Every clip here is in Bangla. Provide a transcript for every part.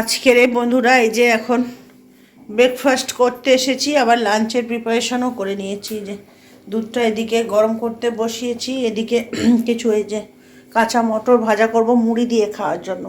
আজকের এই বন্ধুরা এই যে এখন ব্রেকফাস্ট করতে এসেছি, আবার লাঞ্চের প্রিপারেশনও করে নিয়েছি। যে দুধটা এদিকে গরম করতে বসিয়েছি, এদিকে কিছু এই যে কাঁচা মটর ভাজা করব মুড়ি দিয়ে খাওয়ার জন্য,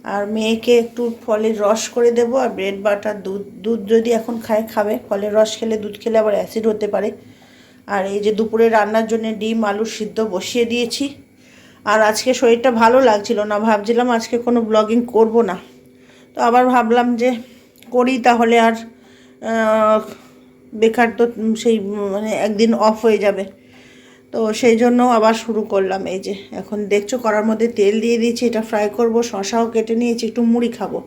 আর মেয়েকে একটু ফলের রস করে দেবো, আর ব্রেড বাটার দুধ দুধ যদি এখন খাবে, ফলের রস খেলে দুধ খেলে আবার অ্যাসিড হতে পারে। আর এই যে দুপুরে রান্নার জন্য ডিম আলু সিদ্ধ বসিয়ে দিয়েছি। আর আজকে শরীরটা ভালো লাগছিল না, ভাবছিলাম আজকে কোনো ব্লগিং করব না, তো আবার ভাবলাম যে করি, তাহলে আর বেকার তো সেই মানে একদিন অফ হয়ে যাবে। তো সেই জন্য আবার শুরু করলাম। এই যে এখন দেখছো কড়ার মধ্যে তেল দিয়ে দিয়েছি, এটা ফ্রাই করব, শশাও কেটে নিয়েছি, একটু মুড়ি খাবো।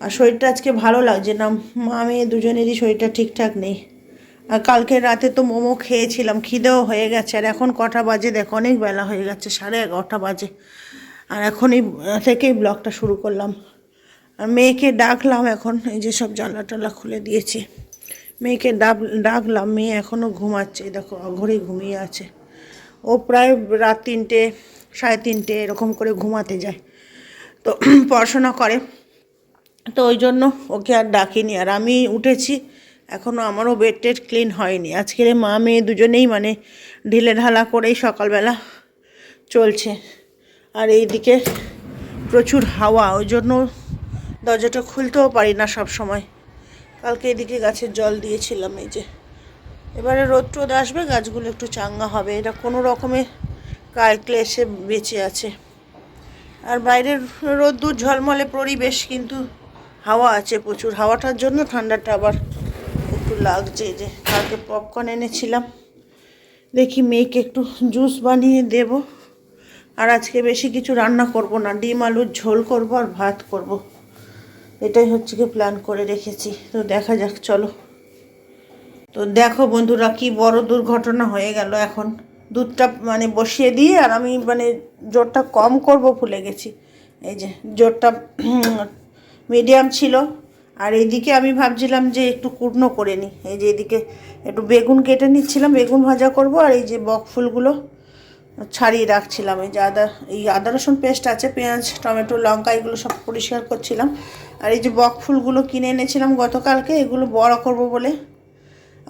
আর শরীরটা আজকে ভালো লাগছে না, মা মেয়ে দুজনেরই শরীরটা ঠিকঠাক নেই। আর কালকে রাতে তো মোমো খেয়েছিলাম, খিদেও হয়ে গেছে। আর এখন কটা বাজে দেখো, অনেক বেলা হয়ে গেছে, 11:30 বাজে। আর এখনই থেকেই ব্লগটা শুরু করলাম। আর মেয়েকে ডাকলাম এখন, এই যে সব জানলা টালা খুলে দিয়েছি, মেয়েকে ডাকলাম, মেয়ে এখনও ঘুমাচ্ছে, দেখো ঘড়ি ঘুমিয়ে আছে। ও প্রায় রাত 3টে 3:30 এরকম করে ঘুমাতে যায়, তো পড়াশোনা করে, তো ওই জন্য ওকে আর ডাকিনি। আর আমি উঠেছি, এখনও আমারও বেড টেড ক্লিন হয়নি। আজকের মা মেয়ে দুজনেই মানে ঢিলে ঢালা করেই সকালবেলা চলছে। আর এইদিকে প্রচুর হাওয়া, ওই জন্য দরজাটা খুলতেও পারি না সব সময়। কালকে এদিকে গাছের জল দিয়েছিলাম, এই যে এবারে রোদ টোদ আসবে, গাছগুলো একটু চাঙ্গা হবে, এটা কোনো রকমে ক্লেশে বেঁচে আছে। আর বাইরের রোদ্দুর ঝলমলে পরিবেশ, কিন্তু হাওয়া আছে প্রচুর, হাওয়াটার জন্য ঠান্ডাটা আবার একটু লাগছে। এই যে কালকে পপকর্ন এনেছিলাম, দেখি মেয়েকে একটু জুস বানিয়ে দেব। আর আজকে বেশি কিছু রান্না করব না, ডিম আলুর ঝোল করব আর ভাত করব, এটাই হচ্ছে কি প্ল্যান করে রেখেছি। তো দেখা যাক, চলো। তো দেখো বন্ধুরা, কি বড় দুর্ঘটনা হয়ে গেল। এখন দুধটা মানে বসিয়ে দিয়ে, আর আমি মানে জোরটা কম করব ভুলে গেছি। এই যে জোরটা মিডিয়াম ছিল, আর এইদিকে আমি ভাবছিলাম যে একটু কুটনো করে নিই। এই যে এদিকে একটু বেগুন কেটে নিচ্ছিলাম, বেগুন ভাজা করব, আর এই যে বক ফুলগুলো ছাড়িয়ে রাখছিলাম। এই যে আদা রসুন পেস্ট আছে, পেঁয়াজ টমেটো লঙ্কা এগুলো সব পরিষ্কার করছিলাম। আর এই যে বক ফুলগুলো কিনে এনেছিলাম গতকালকে, এগুলো বড় করব বলে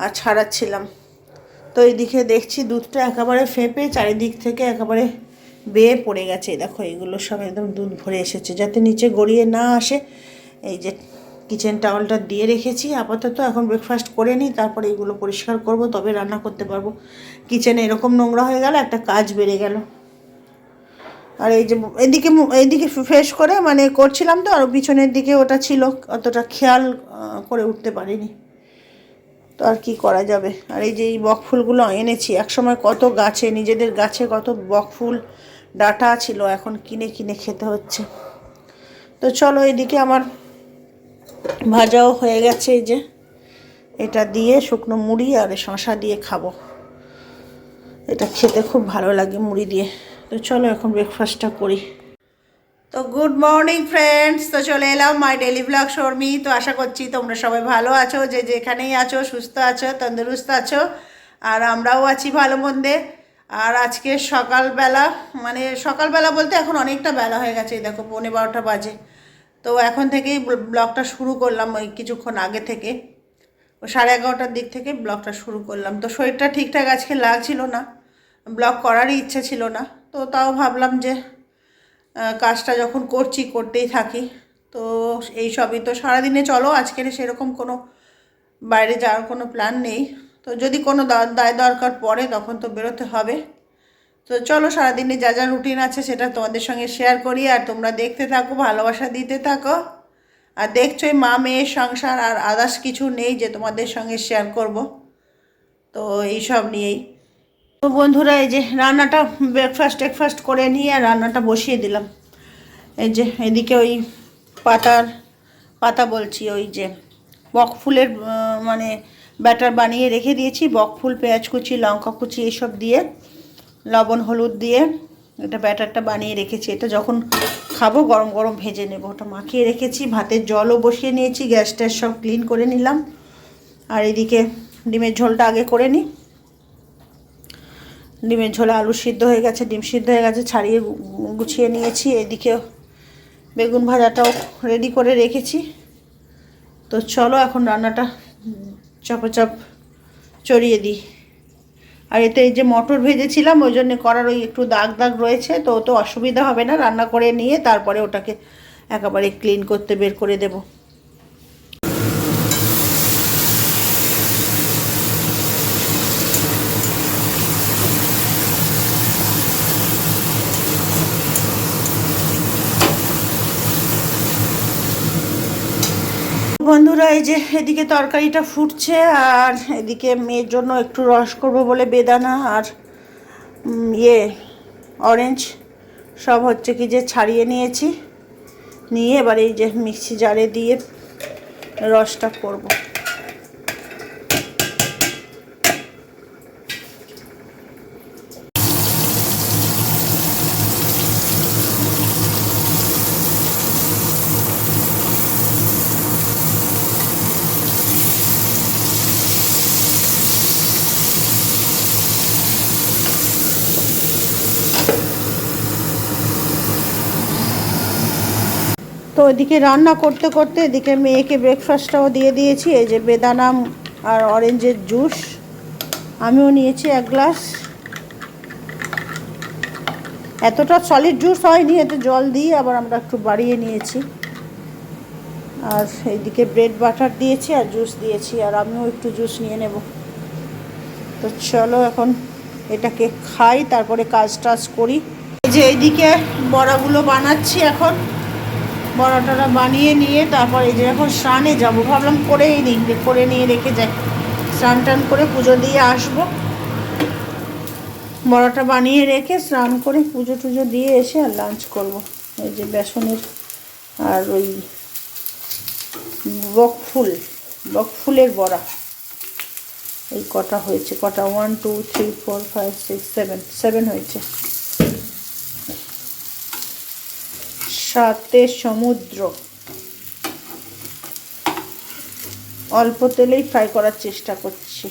আর ছাড়াচ্ছিলাম। তো এইদিকে দেখছি দুধটা একেবারে ফেঁপে চারিদিক থেকে একেবারে বেয়ে পড়ে গেছে। দেখো এগুলো সব একদম দুধ ভরে এসেছে, যাতে নিচে গড়িয়ে না আসে। এই যে কিচেন টাওয়ালটা দিয়ে রেখেছি আপাতত, এখন ব্রেকফাস্ট করে নিই, তারপরে এগুলো পরিষ্কার করব, তবে রান্না করতে পারবো। কিচেনে এরকম নোংরা হয়ে গেল, একটা কাজ বেড়ে গেল। আর এই যে এইদিকে ফ্রেশ করে মানে করছিলাম, তো আর পিছনের দিকে ওটা ছিল, অতটা খেয়াল করে উঠতে পারিনি, তো আর কি করা যাবে। আর এই যে এই বকফুলগুলো এনেছি, একসময় কত গাছে, নিজেদের গাছে কত বকফুল ডাঁটা ছিল, এখন কিনে কিনে খেতে হচ্ছে। তো চলো, এদিকে আমার ভাজাও হয়ে গেছে, এই যে এটা দিয়ে শুকনো মুড়ি আর শশা দিয়ে খাবো, এটা খেতে খুব ভালো লাগে মুড়ি দিয়ে। তো চলো এখন ব্রেকফাস্টটা করি। তো গুড মর্নিং ফ্রেন্ডস, তো চলে এলাম মাই ডেলি ব্লগ শর্মি। তো আশা করছি তোমরা সবাই ভালো আছো, যে যেখানেই আছো সুস্থ আছো তন্দুরুস্ত আছো, আর আমরাও আছি ভালো মন্দে। আর আজকে সকালবেলা, মানে সকালবেলা বলতে এখন অনেকটা বেলা হয়ে গেছে, দেখো 12:15 বাজে। তো এখন থেকেই ব্লগটা শুরু করলাম, ওই কিছুক্ষণ আগে থেকে, ও 11:30টার দিক থেকে ব্লগটা শুরু করলাম। তো শরীরটা ঠিকঠাক আজকে লাগছিল না, ব্লগ করারই ইচ্ছে ছিল না, তো তাও ভাবলাম যে কাজটা যখন করছি করতেই থাকি। তো এই সবই তো সারাদিনে চলো, আজকের সেরকম কোনো বাইরে যাওয়ার কোনো প্ল্যান নেই, তো যদি কোনো দায় দরকার পড়ে তখন তো বেরোতে হবে। তো চলো সারাদিনে যা যা রুটিন আছে সেটা তোমাদের সঙ্গে শেয়ার করি, আর তোমরা দেখতে থাকো, ভালোবাসা দিতে থাকো। আর দেখছোই মা মেয়ের সংসার, আর আদার্স কিছু নেই যে তোমাদের সঙ্গে শেয়ার করব, তো এইসব নিয়েই। তো বন্ধুরা, এই যে রান্নাটা টেকফাস্ট করে নিয়ে আর রান্নাটা বসিয়ে দিলাম। এই যে এদিকে ওই পাতা বলছি, ওই যে বক ফুলের মানে ব্যাটার বানিয়ে রেখে দিয়েছি, বক ফুল পেঁয়াজ কুচি লঙ্কা কুচি এইসব দিয়ে লবণ হলুদ দিয়ে এটা ব্যাটারটা বানিয়ে রেখেছি। এটা যখন খাবো গরম গরম ভেজে নেব, ওটা মাখিয়ে রেখেছি। ভাতের জলও বসিয়ে নিয়েছি, গ্যাস ট্যাস সব ক্লিন করে নিলাম। আর এদিকে ডিমের ঝোলটা আগে করে নিই, ডিমের ঝোলে আলু সিদ্ধ হয়ে গেছে, ডিম সিদ্ধ হয়ে গেছে, ছাড়িয়ে গুছিয়ে নিয়েছি। এদিকে বেগুন ভাজাটাও রেডি করে রেখেছি। তো চলো এখন রান্নাটা চাপাচাপ চড়িয়ে দিই। আর এতে এই যে মটর ভেজেছিলাম ওই জন্য করার ওই একটু দাগ দাগ রয়েছে, তো তো অসুবিধা হবে না, রান্না করে নিয়ে তারপরে ওটাকে একেবারে ক্লিন করতে বের করে দেব। বন্ধুরা এই যে এদিকে তরকারিটা ফুটছে, আর এদিকে মেয়ের জন্য একটু রস করব বলে বেদানা আর অরেঞ্জ সব হচ্ছে কি যে ছাড়িয়ে নিয়েছি, নিয়ে এবার এই যে মিক্সি জারে দিয়ে রসটা করব। তো এদিকে রান্না করতে করতে এদিকে মেয়েকে ব্রেকফাস্টটাও দিয়ে দিয়েছি। এই যে বেদানা আর অরেঞ্জের জুস আমিও নিয়েছি 1 গ্লাস। এতটা সলিড জুস হয়নি, এতে জল দিয়ে আবার আমরা একটু বাড়িয়ে নিয়েছি। আর এইদিকে ব্রেড বাটার দিয়েছি আর জুস দিয়েছি, আর আমিও একটু জুস নিয়ে নেব। তো চলো এখন এটাকে খাই, তারপরে কাজ টাজ করি। এই যে এইদিকে বড়াগুলো বানাচ্ছি এখন। বড়াটা বানিয়ে নিয়ে তারপর এই যে এখন স্নানে যাবো, ভাবলাম করে নিয়ে রেখে যাই, স্নান টান করে পুজো দিয়ে আসবো। বড়াটা বানিয়ে রেখে স্নান করে পুজো টুজো দিয়ে এসে আর লাঞ্চ করব। এই যে বেসনের আর ওই বকফুলের বড়া, এই কটা হয়েছে, 1 2 3 4 5 6 7 হয়েছে। সাথে সমুদ্র, অল্প তেলেই ফ্রাই করার চেষ্টা করছি।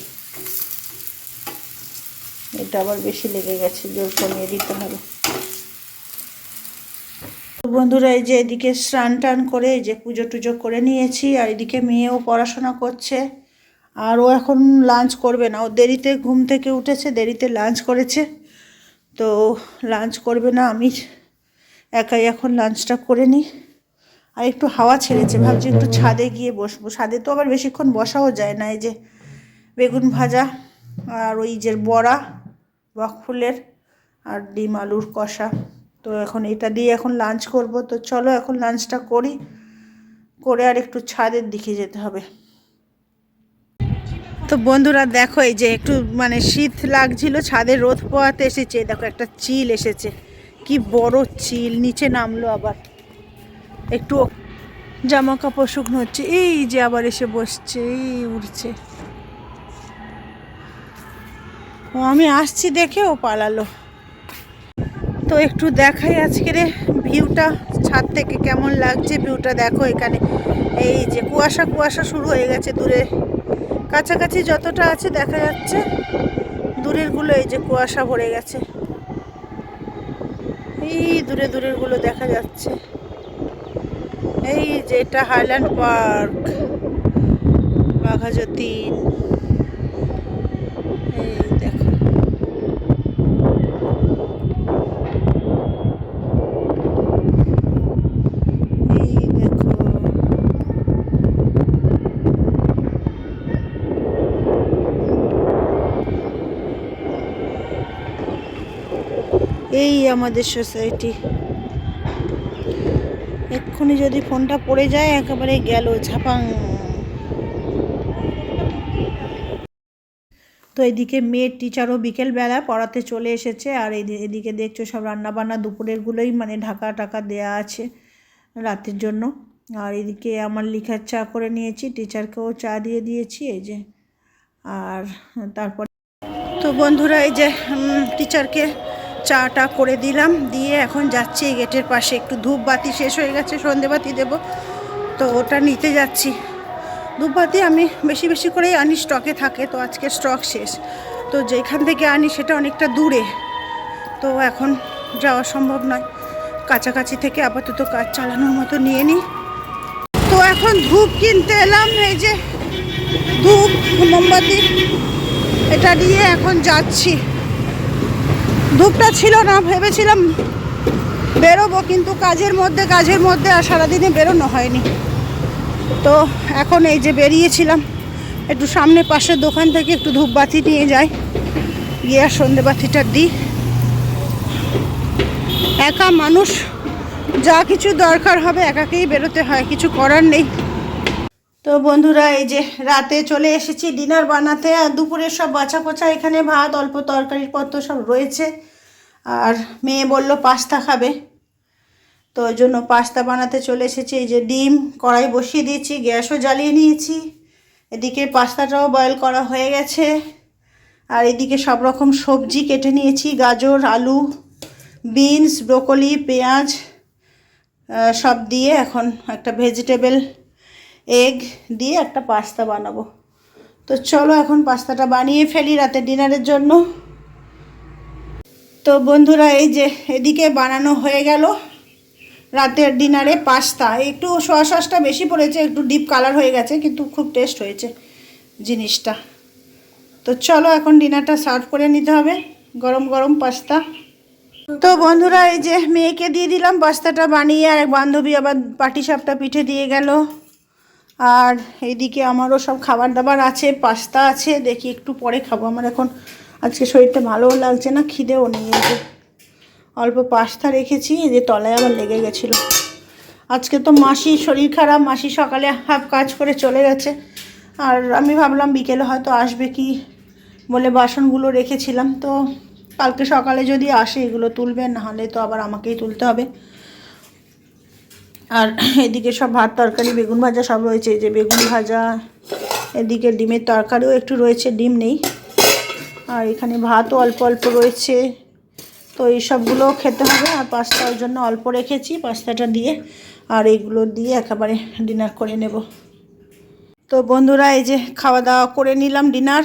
এটা আবার বেশি লেগে গেছে, জোর কমিয়ে দিতে হবে। বন্ধুরা এই যে এদিকে স্নান টান করে এই যে পুজো টুজো করে নিয়েছি, আর এদিকে মেয়েও পড়াশোনা করছে। আর ও এখন লাঞ্চ করবে না, ও দেরিতে ঘুম থেকে উঠেছে, দেরিতে লাঞ্চ করেছে, তো লাঞ্চ করবে না। আমি একাই এখন লাঞ্চটা করে নিই। আর একটু হাওয়া ছেড়েছে, ভাবছি একটু ছাদে গিয়ে বসবো। ছাদে তো আবার বেশিক্ষণ বসাও যায় না। এই যে বেগুন ভাজা আর ওই যে বড়া বকফুলের আর ডিম আলুর কষা, তো এখন এটা দিয়ে এখন লাঞ্চ করব। তো চলো এখন লাঞ্চটা করি, করে আর একটু ছাদের দিকে যেতে হবে। তো বন্ধুরা দেখো এই যে একটু মানে শীত লাগছিল, ছাদে রোদ পোয়াতে এসেছে। দেখো একটা চিল এসেছে, কি বড় চিল, নিচে নামলো, আবার একটু জামা কাপড় শুকনো হচ্ছে। এই যে আবার এসে বসছে, এই উড়ছে। ও আমি আসছি দেখে ও পালালো। তো একটু দেখাই আজকের ভিউটা ছাদ থেকে কেমন লাগছে। ভিউটা দেখো, এখানে এই যে কুয়াশা কুয়াশা শুরু হয়ে গেছে দূরে, কাছাকাছি যতটা আছে দেখা যাচ্ছে, দূরের গুলো এই যে কুয়াশা ভরে গেছে, এই দূরের গুলো দেখা যাচ্ছে। এই যে এটা হাইল্যান্ড পার্ক, বাঘাযতীন। এই দেখো, এই দেখো, এই আমাদের সোসাইটি। এক্ষুনি যদি ফোনটা পড়ে যায় একেবারে গেল ঝাপাং। তো এদিকে মেয়ের টিচারও বিকেলবেলা পড়াতে চলে এসেছে, আর এদিকে দেখছো সব রান্নাবান্না দুপুরেরগুলোই মানে ঢাকা টাকা দেয়া আছে রাতের জন্য। আর এদিকে আমার লিখার চা করে নিয়েছি, টিচারকেও চা দিয়ে দিয়েছি এই যে। আর তারপর তো বন্ধুরা এই যে টিচারকে চাটা করে দিলাম, দিয়ে এখন যাচ্ছি এই গেটের পাশে। একটু ধূপবাতি শেষ হয়ে গেছে, সন্ধেবাতি দেব, তো ওটা নিতে যাচ্ছি। ধূপবাতি আমি বেশি বেশি করেই আনি, স্টকে থাকে, তো আজকে স্টক শেষ। তো যেখান থেকে আনি সেটা অনেকটা দূরে, তো এখন যাওয়া সম্ভব নয়। কাছাকাছি থেকে আপাতত কাজ চালানোর মতো নিয়ে নিই। তো এখন ধূপ কিনতে এলাম, এই যে ধূপ মোমবাতি এটা নিয়ে এখন যাচ্ছি। ধূপটা ছিল না, ভেবেছিলাম বেরোবো, কিন্তু কাজের মধ্যে আর সারাদিনে বেরোনো হয়নি। তো এখন এই যে বেরিয়েছিলাম, একটু সামনে পাশের দোকান থেকে একটু ধূপবাতি নিয়ে যাই, গিয়ে আর সন্ধেবাতিটা দিই। একা মানুষ, যা কিছু দরকার হবে একাকেই বেরোতে হয়, কিছু করার নেই। তো বন্ধুরা এই যে রাতে চলে এসেছি ডিনার বানাতে, আর দুপুরের সব বাছা কোচা, এখানে ভাত, অল্প তরকারির পত্র সব রয়েছে। আর মেয়ে বলল পাস্তা খাবে, তো ওই জন্য পাস্তা বানাতে চলে এসেছি। এই যে ডিম কড়াই বসিয়ে দিয়েছি, গ্যাসও জ্বালিয়ে নিয়েছি, এদিকে পাস্তাটাও বয়েল করা হয়ে গেছে। আর এদিকে সব রকম সবজি কেটে নিয়েছি, গাজর, আলু, বিনস, ব্রোকলি, পেঁয়াজ সব দিয়ে এখন একটা ভেজিটেবল এগ দিয়ে একটা পাস্তা বানাবো। তো চলো এখন পাস্তাটা বানিয়ে ফেলি রাতে ডিনারের জন্য। তো বন্ধুরা এই যে এদিকে বানানো হয়ে গেল রাতের ডিনারে পাস্তা। একটু সয়া সসটা বেশি পড়েছে, একটু ডিপ কালার হয়ে গেছে, কিন্তু খুব টেস্ট হয়েছে জিনিসটা। তো চলো এখন ডিনারটা সার্ভ করে নিতে হবে, গরম গরম পাস্তা। তো বন্ধুরা এই যে মেয়েকে দিয়ে দিলাম পাস্তাটা বানিয়ে, আর এক বান্ধবী আবার পাটিসাপটা পিঠে দিয়ে গেল। আর এইদিকে আমারও সব খাবার দাবার আছে, পাস্তা আছে, দেখি একটু পরে খাবো। আমার এখন আজকে শরীরটা ভালোও লাগছে না, খিদেও নেই। এই যে অল্প পাস্তা রেখেছি, এই যে তলায় আবার লেগে গেছিলো। আজকে তো মাসির শরীর খারাপ, মাসি সকালে হাফ কাজ করে চলে গেছে। আর আমি ভাবলাম বিকেলে হয়তো আসবে কি বলে বাসনগুলো রেখেছিলাম। তো কালকে সকালে যদি আসে এগুলো তুলবে, নাহলে তো আবার আমাকেই তুলতে হবে। আর এদিকে সব ভাত, তরকারি, বেগুন ভাজা সব রয়েছে। এই যে বেগুন ভাজা, এদিকে ডিমের তরকারিও একটু রয়েছে, ডিম নেই। আর এখানে ভাতও অল্প অল্প রয়েছে। তো এই সবগুলোও খেতে হবে। আর পাস্তার জন্য অল্প রেখেছি, পাস্তাটা দিয়ে আর এইগুলো দিয়ে একেবারে ডিনার করে নেব। তো বন্ধুরা এই যে খাওয়া দাওয়া করে নিলাম, ডিনার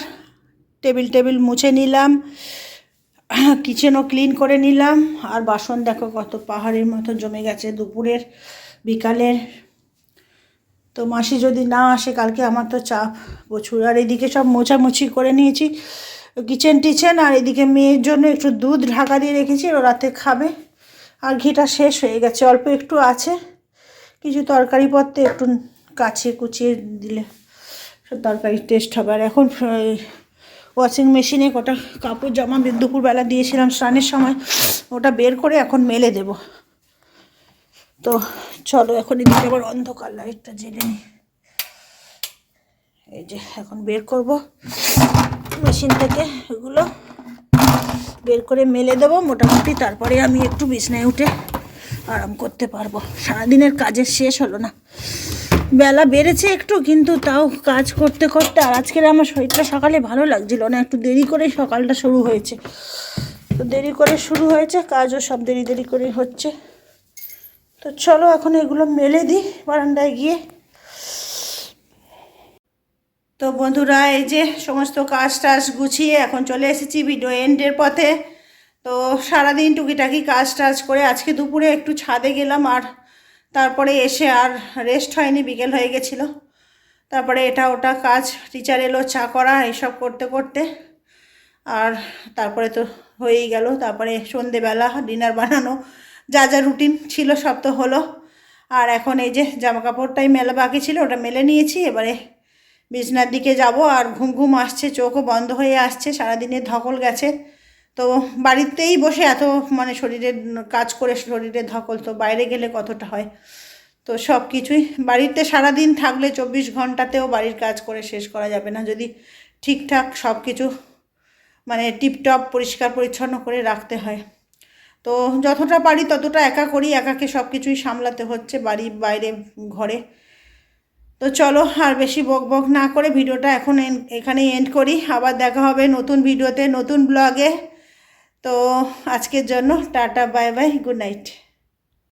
টেবিল মুছে নিলাম, কিচেনও ক্লিন করে নিলাম। আর বাসন দেখো কত পাহাড়ের মতো জমে গেছে দুপুরের বিকালের। তো মাসি যদি না আসে কালকে আমার তো চাপ প্রচুর। আর এদিকে সব মোছামুছি করে নিয়েছি কিচেন। আর এদিকে মেয়ের জন্য একটু দুধ ঢাকা দিয়ে রেখেছি, ও রাতে খাবে। আর ঘিটা শেষ হয়ে গেছে, অল্প একটু আছে। কিছু তরকারি পত্রে একটু কাচিয়ে কুচিয়ে দিলে সব তরকারির টেস্ট হবে। আর এখন ওয়াশিং মেশিনে কটা কাপড় জামা দুপুরবেলা দিয়েছিলাম স্নানের সময়, ওটা বের করে এখন মেলে দেব। তো চলো এখন এদিকে আবার অন্ধকার, লাইটটা জ্বেলে নিই। এই যে এখন বের করব মেশিন থেকে, এগুলো বের করে মেলে দেবো মোটামুটি। তারপরে আমি একটু বিছনায় উঠে আরাম করতে পারবো। সারাদিনের কাজের শেষ হলো না, বেলা বেড়েছে একটু, কিন্তু তাও কাজ করতে করতে। আর আজকের আমার শরীরটা সকালে ভালো লাগছিল না, একটু দেরি করে সকালটা শুরু হয়েছে। তো দেরি করে শুরু হয়েছে, কাজও সব দেরি করে হচ্ছে। তো চলো এখন এগুলো মেলে দিই বারান্দায় গিয়ে। তো বন্ধুরা এই যে সমস্ত কাজ টাজ গুছিয়ে এখন চলে এসেছি ভিডিও এন্ডের পথে। তো সারাদিন টুকিটাকি কাজ টাজ করে আজকে দুপুরে একটু ছাদে গেলাম, আর তারপরে এসে আর রেস্ট হয়নি, বিকেল হয়ে গেছিলো। তারপরে এটা ওটা কাজ, টিচার এলো, চা করা, এইসব করতে করতে আর তারপরে তো হয়েই গেল। তারপরে সন্ধেবেলা ডিনার বানানো, যা যা রুটিন ছিল সব তো হলো। আর এখন এই যে জামা কাপড়টাই মেলা বাকি ছিল, ওটা মেলে নিয়েছি। এবারে বিছনার দিকে যাব। আর ঘুম আসছে, চোখও বন্ধ হয়ে আসছে, সারাদিনের ধকল গেছে। তো বাড়িতেই বসে এত মানে শরীরের কাজ করে শরীরের ধকল, তো বাইরে গেলে কতটা হয়। তো সব কিছুই বাড়িতে সারাদিন থাকলে 24 ঘন্টাতেও বাড়ির কাজ করে শেষ করা যাবে না, যদি ঠিকঠাক সব কিছু মানে টিপটপ পরিষ্কার পরিচ্ছন্ন করে রাখতে হয়। তো যতটা পারি ততটা একা করি, একাকে সব কিছুই সামলাতে হচ্ছে, বাড়ি বাইরে ঘরে। তো চলো আর বেশি বক না করে ভিডিওটা এখন এখানেই এন্ড করি। আবার দেখা হবে নতুন ভিডিওতে, নতুন ব্লগে। তো আজকের জন্য tata, bye bye, good night.